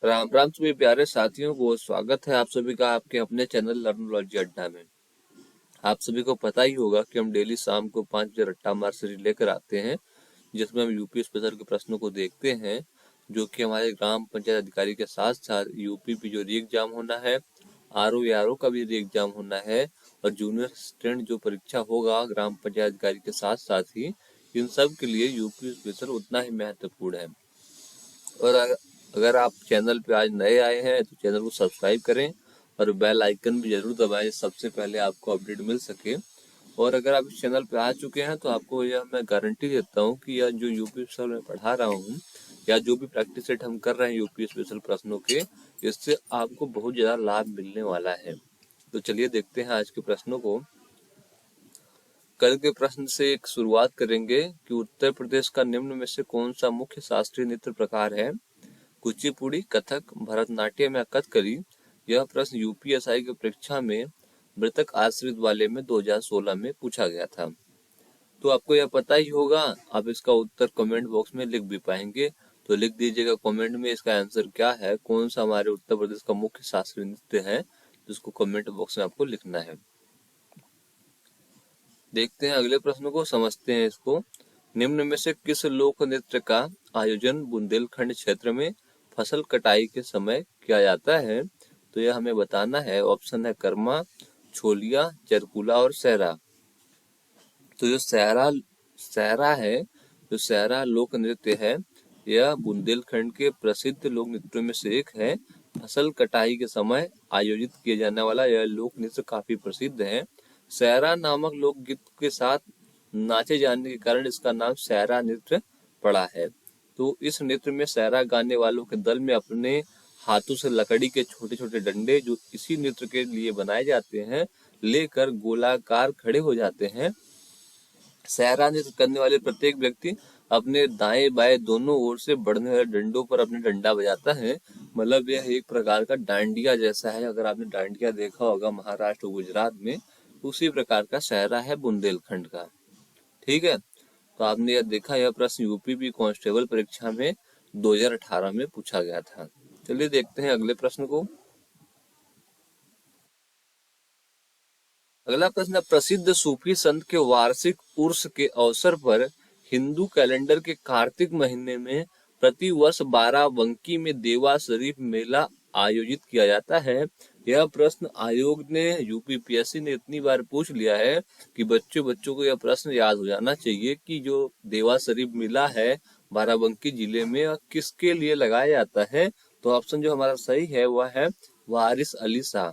राम राम सभी प्यारे साथियों को स्वागत है आप सभी का आपके अपने चैनल लर्नोलॉजी अड्डा में। आप सभी को पता ही होगा कि हम डेली शाम को 5 बजे रट्टा मार सीरीज लेकर आते हैं, जिसमें हम यूपी स्पेशल के प्रश्नों को देखते हैं, जो कि हमारे ग्राम पंचायत अधिकारी के साथ साथ यूपी भी जो री एग्जाम होना है, आरओ का भी री एग्जाम होना है, और जूनियर असिस्टेंट जो परीक्षा होगा ग्राम पंचायत अधिकारी के साथ साथ ही इन सब के लिए यूपी स्पेशल उतना ही महत्वपूर्ण है। और अगर आप चैनल पे आज नए आए हैं तो चैनल को सब्सक्राइब करें और बेल आइकन भी जरूर दबाएं, सबसे पहले आपको अपडेट मिल सके। और अगर आप इस चैनल पे आ चुके हैं तो आपको यह मैं गारंटी देता हूँ कि यह जो यूपी स्पेशल में पढ़ा रहा हूँ या जो भी प्रैक्टिस सेट हम कर रहे हैं यूपी स्पेशल प्रश्नों के, इससे आपको बहुत ज्यादा लाभ मिलने वाला है। तो चलिए देखते हैं आज के प्रश्नों को। कल के प्रश्न से एक शुरुआत करेंगे कि उत्तर प्रदेश का निम्न में से कौन सा मुख्य शास्त्रीय नृत्य प्रकार है? कुचिपुड़ी, कथक, भरतनाट्यम या कथकली? यह प्रश्न यूपीएसआई की परीक्षा में मृतक आश्रित वाले में 2016 में पूछा गया था। तो आपको यह पता ही होगा, आप इसका उत्तर कमेंट बॉक्स में लिख भी पाएंगे, तो लिख दीजिएगा कमेंट में इसका आंसर क्या है, कौन सा हमारे उत्तर प्रदेश का मुख्य शास्त्रीय नृत्य है, जिसको कमेंट बॉक्स में आपको लिखना है। देखते हैं अगले प्रश्न को, समझते हैं इसको। निम्न में से किस लोक नृत्य का आयोजन बुंदेलखंड क्षेत्र में फसल कटाई के समय किया जाता है? तो यह हमें बताना है। ऑप्शन है कर्मा, छोलिया, चरकुला और सहरा। तो जो सहरा है, जो सहरा लोक नृत्य है, यह बुंदेलखंड के प्रसिद्ध लोक नृत्यों में से एक है। फसल कटाई के समय आयोजित किया जाने वाला यह लोक नृत्य काफी प्रसिद्ध है। सहरा नामक लोकगीत के साथ नाचे जाने के कारण इसका नाम सहरा नृत्य पड़ा है। तो इस नृत्य में सहरा गाने वालों के दल में अपने हाथों से लकड़ी के छोटे छोटे डंडे, जो इसी नृत्य के लिए बनाए जाते हैं, लेकर गोलाकार खड़े हो जाते हैं। सहरा नृत्य करने वाले प्रत्येक व्यक्ति अपने दाएं बाएं दोनों ओर से बढ़ने वाले डंडों पर अपने डंडा बजाता है। मतलब यह एक प्रकार का डांडिया जैसा है। अगर आपने डांडिया देखा होगा महाराष्ट्र गुजरात में, उसी प्रकार का सहरा है बुंदेलखंड का। ठीक है, तो आपने यह देखा, यह प्रश्न यूपी भी कांस्टेबल परीक्षा में 2018 में पूछा गया था। चलिए देखते हैं अगले प्रश्न को। अगला प्रश्न है, प्रसिद्ध सूफी संत के वार्षिक उर्स के अवसर पर हिंदू कैलेंडर के कार्तिक महीने में प्रति वर्ष बाराबंकी में देवा शरीफ मेला आयोजित किया जाता है। यह प्रश्न आयोग ने, यूपीपीएससी ने इतनी बार पूछ लिया है कि बच्चों को यह प्रश्न याद हो जाना चाहिए कि जो देवा शरीफ मेला है बाराबंकी जिले में, किसके लिए लगाया जाता है। तो ऑप्शन जो हमारा सही है वह है वारिस अली शाह।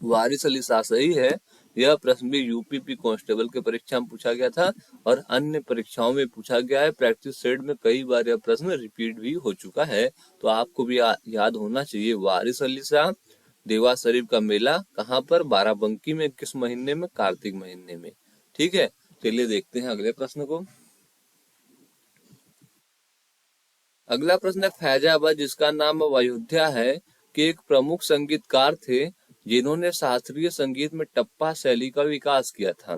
वारिस अली शाह सही है। यह प्रश्न भी यूपीपी कांस्टेबल के परीक्षा में पूछा गया था और अन्य परीक्षाओं में पूछा गया है। प्रैक्टिस सेट में कई बार यह प्रश्न रिपीट भी हो चुका है, तो आपको भी याद होना चाहिए। वारिस अली शाह, देवा शरीफ का मेला कहाँ पर? बाराबंकी में। किस महीने में? कार्तिक महीने में। ठीक है, चलिए देखते हैं अगले प्रश्न को। अगला प्रश्न है, फैजाबाद जिसका नाम अयोध्या है के एक प्रमुख संगीतकार थे जिन्होंने शास्त्रीय संगीत में टप्पा शैली का विकास किया था।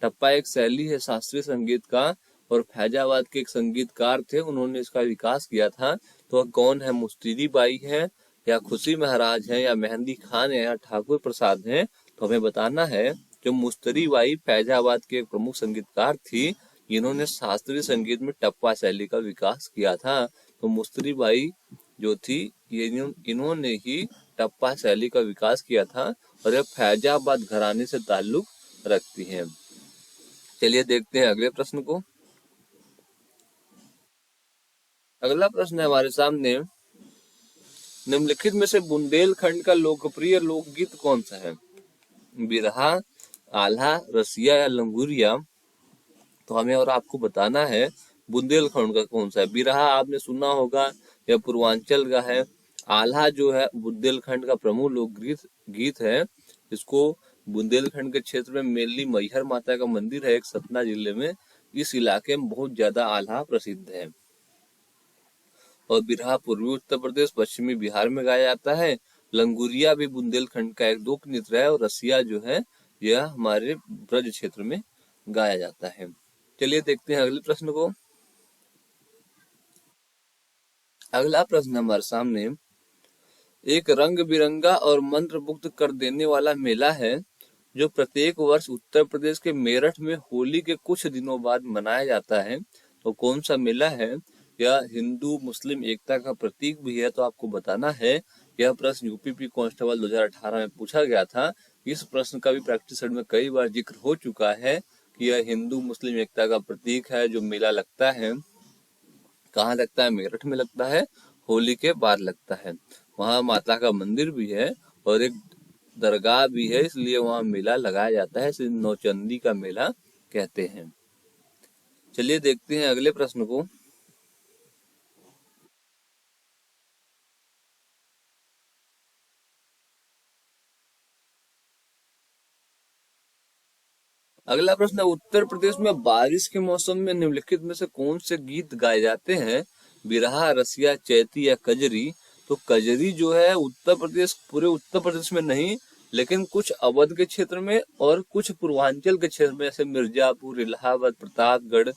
टप्पा एक शैली है शास्त्रीय संगीत का, और फैजाबाद के एक संगीतकार थे, उन्होंने इसका विकास किया था। तो कौन है? मुस्तरी बाई है, या खुशी महाराज है, या मेहंदी खान है, या ठाकुर प्रसाद है? तो हमें बताना है। जो मुस्तरी बाई फैजाबाद के एक प्रमुख संगीतकार थी जिन्होंने शास्त्रीय संगीत में टप्पा शैली का विकास किया था। तो मुस्तरी बाई जो थी, ये इन्होंने ही टप्पा शैली का विकास किया था, और यह फैजाबाद घराने से ताल्लुक रखती हैं। चलिए देखते हैं अगले प्रश्न को। अगला प्रश्न है हमारे सामने, निम्नलिखित में से बुंदेलखंड का लोकप्रिय लोकगीत कौन सा है? बिरहा, आल्हा, रसिया या लंगूरिया? तो हमें और आपको बताना है बुंदेलखंड का कौन सा है। बिरहा आपने सुना होगा, यह पूर्वांचल का है। आल्हा जो है बुंदेलखंड का प्रमुख लोकगीत गीत है। इसको बुंदेलखंड के क्षेत्र में मेनली मैहर माता का मंदिर है एक, सतना जिले में। इस इलाके में बहुत ज्यादा आल्हा प्रसिद्ध है। और बिरहा पूर्वी उत्तर प्रदेश, पश्चिमी बिहार में गाया जाता है। लंगूरिया भी बुंदेलखंड का एक लोक नृत्य है, और रसिया जो है यह हमारे ब्रज क्षेत्र में गाया जाता है। चलिए देखते हैं अगले प्रश्न को। अगला प्रश्न हमारे सामने, एक रंग बिरंगा और मंत्र मुग्ध कर देने वाला मेला है जो प्रत्येक वर्ष उत्तर प्रदेश के मेरठ में होली के कुछ दिनों बाद मनाया जाता है, तो कौन सा मेला है? यह हिंदू मुस्लिम एकता का प्रतीक भी है, तो आपको बताना है। यह प्रश्न यूपीपी कांस्टेबल 2018 में पूछा गया था। इस प्रश्न का भी प्रैक्टिस सेट में कई बार जिक्र हो चुका है कि यह हिंदू मुस्लिम एकता का प्रतीक है। जो मेला लगता है, कहाँ लगता है? मेरठ में लगता है, होली के बाद लगता है। वहाँ माता का मंदिर भी है और एक दरगाह भी है, इसलिए वहाँ मेला लगाया जाता है। इसे नौचंदी का मेला कहते हैं। चलिए देखते हैं अगले प्रश्न को। अगला प्रश्न है, उत्तर प्रदेश में बारिश के मौसम में निम्नलिखित में से कौन से गीत गाए जाते हैं? बिरहा, रसिया, चैती या कजरी? तो कजरी जो है उत्तर प्रदेश, पूरे उत्तर प्रदेश में नहीं, लेकिन कुछ अवध के क्षेत्र में और कुछ पूर्वांचल के क्षेत्र में, जैसे मिर्जापुर, इलाहाबाद, प्रतापगढ़,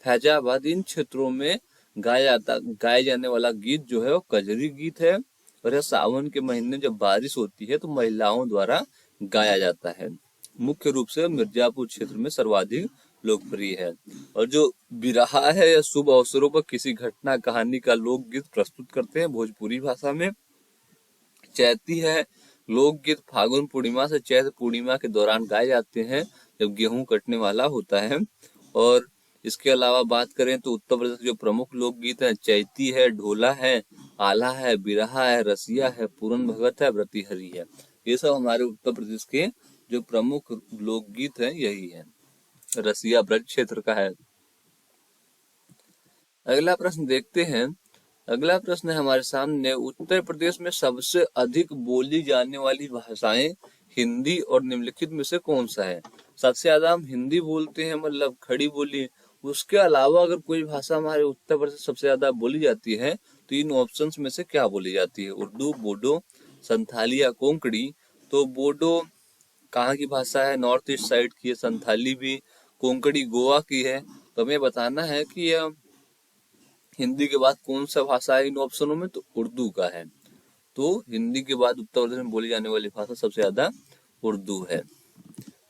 फैजाबाद, इन क्षेत्रों में गाए जाने वाला गीत जो है वो कजरी गीत है। और यह सावन के महीने जब बारिश होती है तो महिलाओं द्वारा गाया जाता है। मुख्य रूप से मिर्जापुर क्षेत्र में सर्वाधिक लोकप्रिय है। और जो बिरहा है, या शुभ अवसरों पर किसी घटना कहानी का लोकगीत प्रस्तुत करते हैं भोजपुरी भाषा में। चैती है, लोकगीत फागुन पूर्णिमा से चैत पूर्णिमा के दौरान गाए जाते हैं जब गेहूं कटने वाला होता है। और इसके अलावा बात करें तो उत्तर प्रदेश के जो प्रमुख लोकगीत है, चैती है, ढोला है, आला है, बिरहा है, रसिया है, पूरन भगत है, व्रतिहरि है। ये सब हमारे उत्तर प्रदेश के जो प्रमुख लोकगीत है यही है। रसिया ब्रज क्षेत्र का है। अगला प्रश्न देखते हैं। अगला प्रश्न है हमारे सामने, उत्तर प्रदेश में सबसे अधिक बोली जाने वाली भाषाएं हिंदी और निम्नलिखित में से कौन सा है? सबसे ज्यादा हम हिंदी बोलते हैं, मतलब खड़ी बोली। उसके अलावा अगर कोई भाषा हमारे उत्तर प्रदेश सबसे ज्यादा बोली जाती है तो इन ऑप्शंस में से क्या बोली जाती है? उर्दू, बोडो, संथाली या कोंकणी? तो बोडो कहाँ की भाषा है? नॉर्थ ईस्ट साइड की है। संथाली भी, कोंकणी गोवा की है। तो हमें बताना है कि यह हिंदी के बाद कौन सा भाषा है इन ऑप्शनों में? तो उर्दू का है। तो हिंदी के बाद उत्तर प्रदेश में बोली जाने वाली भाषा सबसे ज्यादा उर्दू है।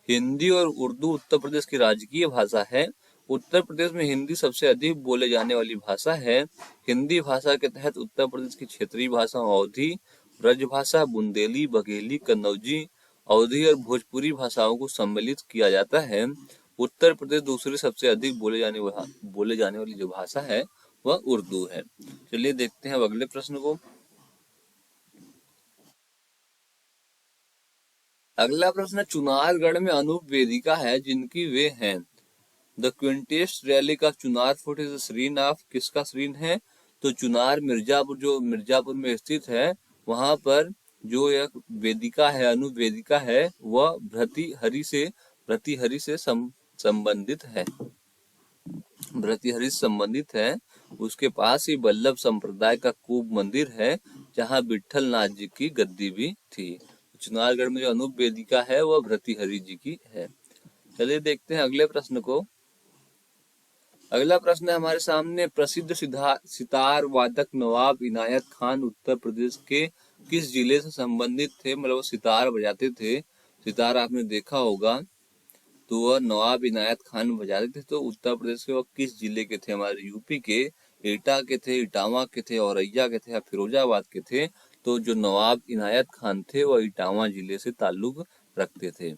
हिंदी और उर्दू उत्तर प्रदेश की राजकीय भाषा है। उत्तर प्रदेश में हिंदी सबसे अधिक बोले जाने वाली भाषा है। हिंदी भाषा के तहत उत्तर प्रदेश की क्षेत्रीय भाषा अवधी, ब्रजभाषा, बुंदेली, बघेली, कन्नौजी, अवधी और भोजपुरी भाषाओं को सम्मिलित किया जाता है। उत्तर प्रदेश दूसरी सबसे अधिक बोले जाने वाली जो भाषा है वह उर्दू है। चलिए देखते हैं अब अगले प्रश्न को। अगला प्रश्न, चुनारगढ़ में अनूप वेदिका है जिनकी वे हैं। द क्विंटेस्ट रैली का चुनार फोर्ट इज श्रीन ऑफ, किसका श्रीन है? तो चुनार मिर्जापुर, जो मिर्जापुर में स्थित है, वहां पर जो एक वेदिका है, अनूप वेदिका है, वह भर्तृहरि से संबंधित है। भर्तृहरि से संबंधित है। उसके पास ही वल्लभ संप्रदाय का कूप मंदिर है जहाँ विठल नाथ जी की गद्दी भी थी। चुनारगढ़ में जो अनूप वेदिका है वह भर्तृहरि जी की है। चलिए देखते हैं अगले प्रश्न को। अगला प्रश्न है हमारे सामने, प्रसिद्ध सितार वादक नवाब इनायत खान उत्तर प्रदेश के किस जिले से संबंधित थे? मतलब वो सितार बजाते थे। सितार आपने देखा होगा, तो वह नवाब इनायत खान बजाते थे। तो उत्तर प्रदेश के वह किस जिले के थे? हमारे यूपी के एटा के थे, इटावा के थे, औरैया के थे या फिरोजाबाद के थे? तो जो नवाब इनायत खान थे वह इटावा जिले से ताल्लुक रखते थे।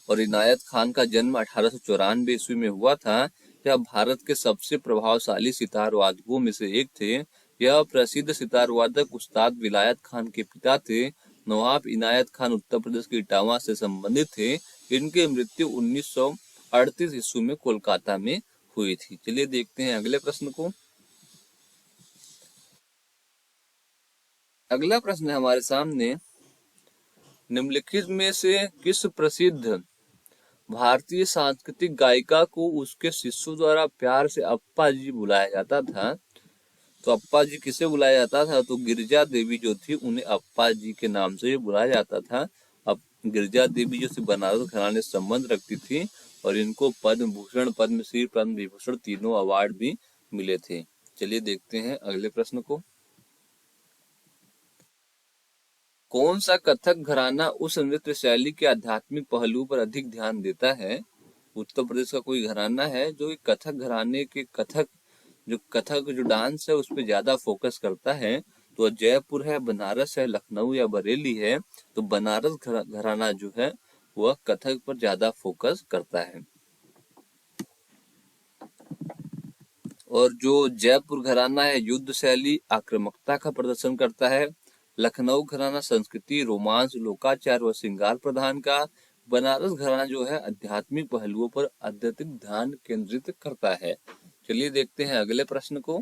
और इनायत खान का जन्म 1894 ईस्वी में हुआ था। यह भारत के सबसे प्रभावशाली सितार वादकों में से एक थे। यह प्रसिद्ध सितार वादक उस्ताद विलायत खान के पिता थे। नवाब इनायत खान उत्तर प्रदेश के इटावा से संबंधित थे। इनकी मृत्यु 1938 ईस्वी में कोलकाता में हुई थी। चलिए देखते हैं अगले प्रश्न को। अगला प्रश्न है हमारे सामने, निम्नलिखित में से किस प्रसिद्ध भारतीय सांस्कृतिक गायिका को उसके शिष्यों द्वारा प्यार से अप्पा जी बुलाया जाता था? तो अप्पा जी किसे बुलाया जाता था? तो गिरिजा देवी जो थी उन्हें अप्पा जी के नाम से बुलाया जाता था। अब गिरिजा देवी जो थी बनारस घराने से संबंध रखती थी और इनको पद्म भूषण, पद्मश्री, पद्म विभूषण तीनों अवार्ड भी मिले थे। चलिए देखते हैं अगले प्रश्न को। कौन सा कथक घराना उस नृत्य शैली के आध्यात्मिक पहलू पर अधिक ध्यान देता है? उत्तर प्रदेश का कोई घराना है जो कथक घराने के कथक जो डांस है उस पर ज्यादा फोकस करता है। तो जयपुर है, बनारस है, लखनऊ या बरेली है। तो बनारस घराना जो है वह कथक पर ज्यादा फोकस करता है। और जो जयपुर घराना है युद्ध शैली आक्रामकता का प्रदर्शन करता है। लखनऊ घराना संस्कृति रोमांस लोकाचार व श्रृंगार प्रधान का। बनारस घराना जो है आध्यात्मिक पहलुओं पर अत्यधिक ध्यान केंद्रित करता है। चलिए देखते हैं अगले प्रश्न को।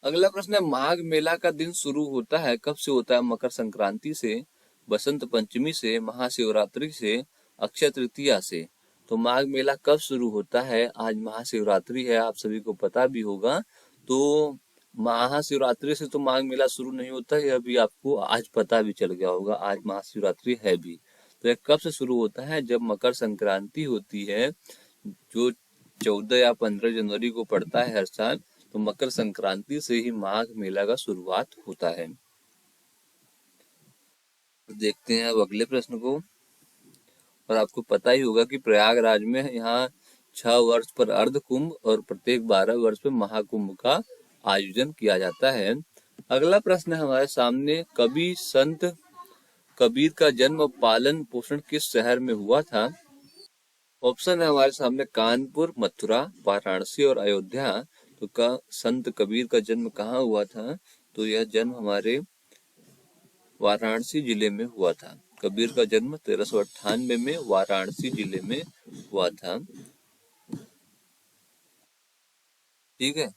अगला प्रश्न है माघ मेला का दिन शुरू होता है कब से होता है? मकर संक्रांति से, बसंत पंचमी से, महाशिवरात्रि से, अक्षय तृतीया से। तो माघ मेला कब शुरू होता है? आज महाशिवरात्रि है, आप सभी को पता भी होगा। तो महाशिवरात्रि से तो माघ मेला शुरू नहीं होता है, अभी आपको आज पता भी चल गया होगा, आज महाशिवरात्रि है भी। तो यह कब से शुरू होता है? जब मकर संक्रांति होती है, जो 14 या 15 जनवरी को पड़ता है हर साल। तो मकर संक्रांति से ही माघ मेला का शुरुआत होता है। देखते हैं अब अगले प्रश्न को। और आपको पता ही होगा कि प्रयागराज में यहाँ 6 वर्ष पर अर्ध कुंभ और प्रत्येक 12 वर्ष पर महाकुंभ का आयोजन किया जाता है। अगला प्रश्न हमारे सामने, कवि संत कबीर का जन्म पालन पोषण किस शहर में हुआ था? ऑप्शन है हमारे सामने कानपुर, मथुरा, वाराणसी और अयोध्या। तो संत कबीर का जन्म कहाँ हुआ था? तो यह जन्म हमारे वाराणसी जिले में हुआ था। कबीर का जन्म 1398 में वाराणसी जिले में हुआ था। ठीक है,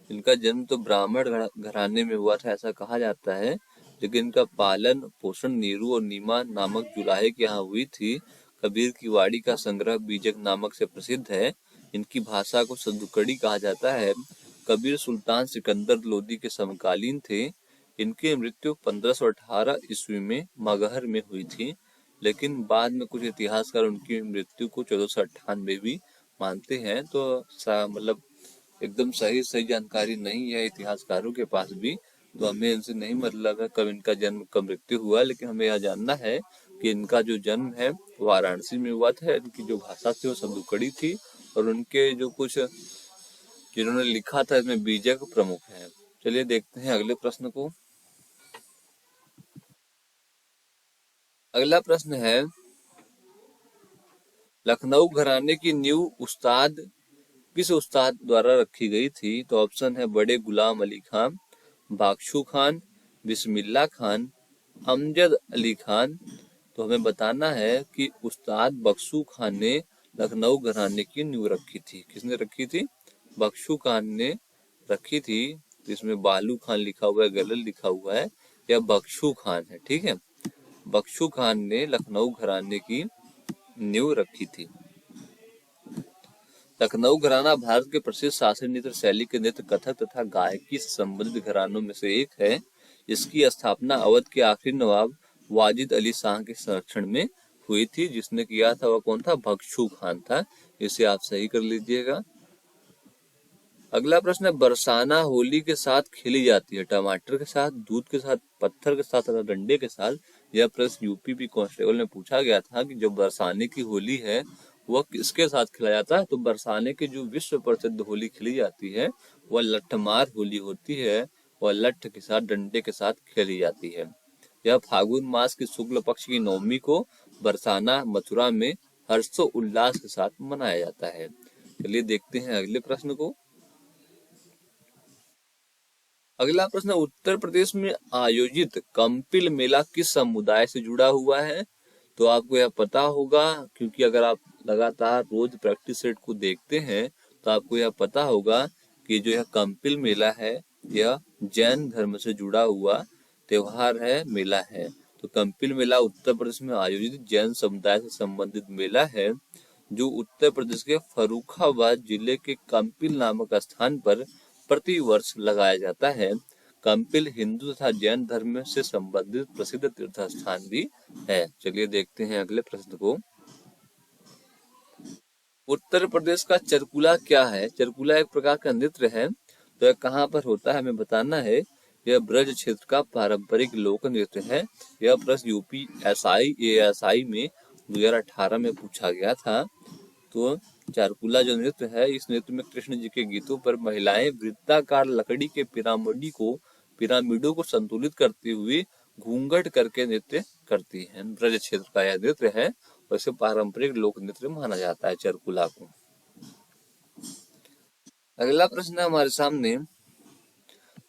इनका जन्म तो ब्राह्मण घराने में हुआ था ऐसा कहा जाता है, लेकिन इनका पालन पोषण नीरू और नीमा नामक जुलाहे के यहाँ हुई थी। कबीर की वाणी का संग्रह बीजक नामक से प्रसिद्ध है। इनकी भाषा को सद्दुकड़ी कहा जाता है। कबीर सुल्तान सिकंदर लोदी के समकालीन थे। इनकी मृत्यु 1518 ईस्वी में मगहर में हुई थी, लेकिन बाद में कुछ इतिहासकार उनकी मृत्यु को 1498 भी मानते हैं। तो मतलब एकदम सही जानकारी नहीं है इतिहासकारों के पास भी, तो हमें इनसे नहीं मतलब है कब इनका जन्म कब मृत्यु हुआ, लेकिन हमें यह जानना है कि इनका जो जन्म है वाराणसी में हुआ था। इनकी जो भाषा थी वो सद्दुकड़ी थी, और उनके जो कुछ जिन्होंने लिखा था इसमें बीजक प्रमुख है। चलिए देखते हैं अगले प्रश्न को। अगला प्रश्न है, लखनऊ घराने की नींव किस उस्ताद द्वारा रखी गई थी? तो ऑप्शन है बड़े गुलाम अली खान, बाक्षू खान, बिस्मिल्ला खान, अमजद अली खान। तो हमें बताना है कि उस्ताद बख्शू खान ने लखनऊ घराने की नींव रखी थी। किसने रखी थी? बख्शू खान ने रखी थी। तो इसमें बालू खान लिखा हुआ है, गलत लिखा हुआ है, या बख्शू खान है। ठीक है, बख्शू खान ने लखनऊ घराने की नींव रखी थी। लखनऊ घराना भारत के प्रसिद्ध शास्त्रीय नृत्य शैली के नृत्य कथक तथा गायकी से संबंधित घरानों में से एक है। इसकी स्थापना अवध के आखिरी नवाब वाजिद अली शाह के संरक्षण में हुई थी। जिसने किया था वह कौन था? बख्शू खान था। इसे आप सही कर लीजिएगा। अगला प्रश्न है, बरसाना होली के साथ खेली जाती है? टमाटर के साथ, दूध के साथ, पत्थर के साथ तथा डंडे के साथ। यह प्रश्न यूपी कांस्टेबल में पूछा गया था कि जो बरसाने की होली है वह किसके साथ खेला जाता है? तो बरसाने की जो विश्व प्रसिद्ध होली खेली जाती है वह लठमार होली होती है। वह लठ के साथ डंडे के साथ खेली जाती है। यह फागुन मास की शुक्ल पक्ष की नवमी को बरसाना मथुरा में हर्षोल्लास के साथ मनाया जाता है। चलिए देखते हैं अगले प्रश्न को। अगला प्रश्न, उत्तर प्रदेश में आयोजित कंपिल मेला किस समुदाय से जुड़ा हुआ है? तो आपको यह पता होगा, क्योंकि अगर आप लगातार रोज प्रैक्टिस सेट को देखते हैं तो आपको यह पता होगा कि जो यह कंपिल मेला है यह जैन धर्म से जुड़ा हुआ त्योहार है, मेला है। तो कंपिल मेला उत्तर प्रदेश में आयोजित जैन समुदाय से संबंधित मेला है, जो उत्तर प्रदेश के फर्रुखाबाद जिले के कंपिल नामक स्थान पर प्रति वर्ष लगाया जाता है। कंपिल हिंदू तथा जैन धर्म से संबंधित प्रसिद्ध तीर्थ स्थान भी है। चलिए देखते हैं अगले प्रश्न को। उत्तर प्रदेश का चरकुला क्या है? चरकुला एक प्रकार का नृत्य है। तो यह कहाँ पर होता है हमें बताना है। यह ब्रज क्षेत्र का पारंपरिक लोक नृत्य है। यह प्रश्न यूपीएसआई एएसआई में 2018 में पूछा गया था। तो चारकुला जो नृत्य है, इस नृत्य में कृष्ण जी के गीतों पर महिलाएं वृत्ताकार लकड़ी के पिरामिडों को संतुलित करती हुई घूंघट करके नृत्य करती हैं। ब्रज क्षेत्र का यह नृत्य है और इसे पारंपरिक लोक नृत्य माना जाता है चारकुला को। अगला प्रश्न है हमारे सामने,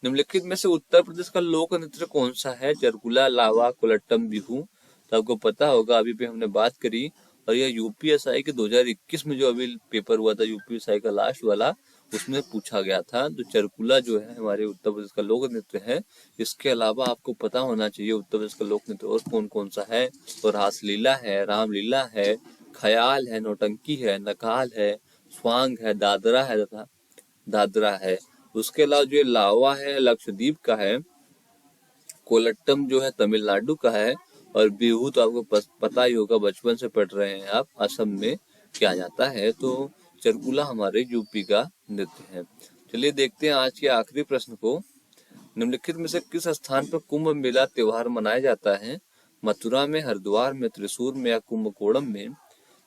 निम्नलिखित में से उत्तर प्रदेश का लोक नृत्य कौन सा है? चारकुला, लावा, कोलट्टम, बिहू। तो आपको पता होगा, अभी भी हमने बात करी। और यह यूपीएसआई के 2021 में जो अभी पेपर हुआ था, यूपीएसआई का लास्ट वाला, उसमें पूछा गया था। तो चारकुला जो है हमारे उत्तर प्रदेश का लोक नृत्य है। इसके अलावा आपको पता होना चाहिए उत्तर प्रदेश का लोक नृत्य और कौन कौन सा है। तो रासलीला है, रामलीला है, ख्याल है, नौटंकी है, नकाल है, स्वांग है, दादरा है। उसके अलावा जो लावा है लक्षद्वीप का है, कोलट्टम जो है तमिलनाडु का है, और बिहू तो आपको पता ही होगा, बचपन से पढ़ रहे हैं आप, असम में किया जाता है। तो चारकुला हमारे यूपी का नृत्य है। चलिए देखते हैं आज के आखिरी प्रश्न को। निम्नलिखित में से किस स्थान पर कुंभ मेला त्योहार मनाया जाता है? मथुरा में, हरिद्वार में, त्रिशूर में या कुंभकोणम में?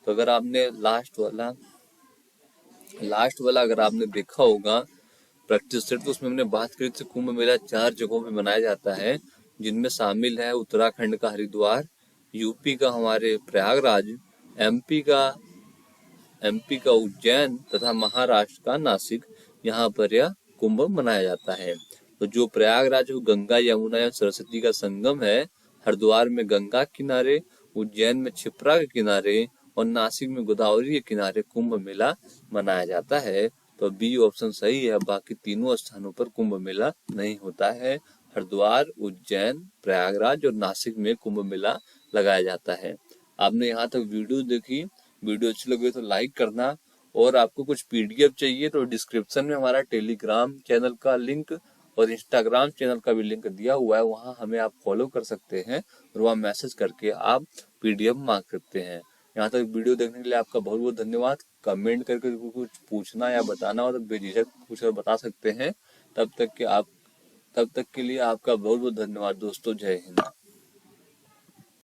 तो अगर आपने लास्ट वाला अगर आपने देखा होगा प्रैक्टिस सेट, तो उसमें हमने बात करी थी कुंभ मेला 4 जगहों पे मनाया जाता है, जिनमें शामिल है उत्तराखंड का हरिद्वार, यूपी का हमारे प्रयागराज, एमपी का उज्जैन तथा महाराष्ट्र का नासिक। यहाँ पर यह कुंभ मनाया जाता है। तो जो प्रयागराज गंगा यमुना या सरस्वती का संगम है, हरिद्वार में गंगा के किनारे, उज्जैन में क्षिप्रा के किनारे और नासिक में गोदावरी के किनारे कुंभ मेला मनाया जाता है। तो बी ऑप्शन सही है। बाकी तीनों स्थानों पर कुंभ मेला नहीं होता है। हरिद्वार, उज्जैन, प्रयागराज और नासिक में कुंभ मेला लगाया जाता है। आपने यहाँ तक वीडियो देखी, वीडियो अच्छी लगी तो लाइक करना। और आपको कुछ पीडीएफ चाहिए तो डिस्क्रिप्शन में हमारा टेलीग्राम चैनल का लिंक और इंस्टाग्राम चैनल का भी लिंक दिया हुआ है, वहाँ हमें आप फॉलो कर सकते हैं और वहाँ मैसेज करके आप पीडीएफ मांग सकते हैं। यहाँ तक वीडियो देखने के लिए आपका बहुत बहुत धन्यवाद। कमेंट करके कुछ पूछना या बताना हो तो बेझिझक पूछकर बता सकते हैं। तब तक के लिए आपका बहुत बहुत धन्यवाद दोस्तों। जय हिंद।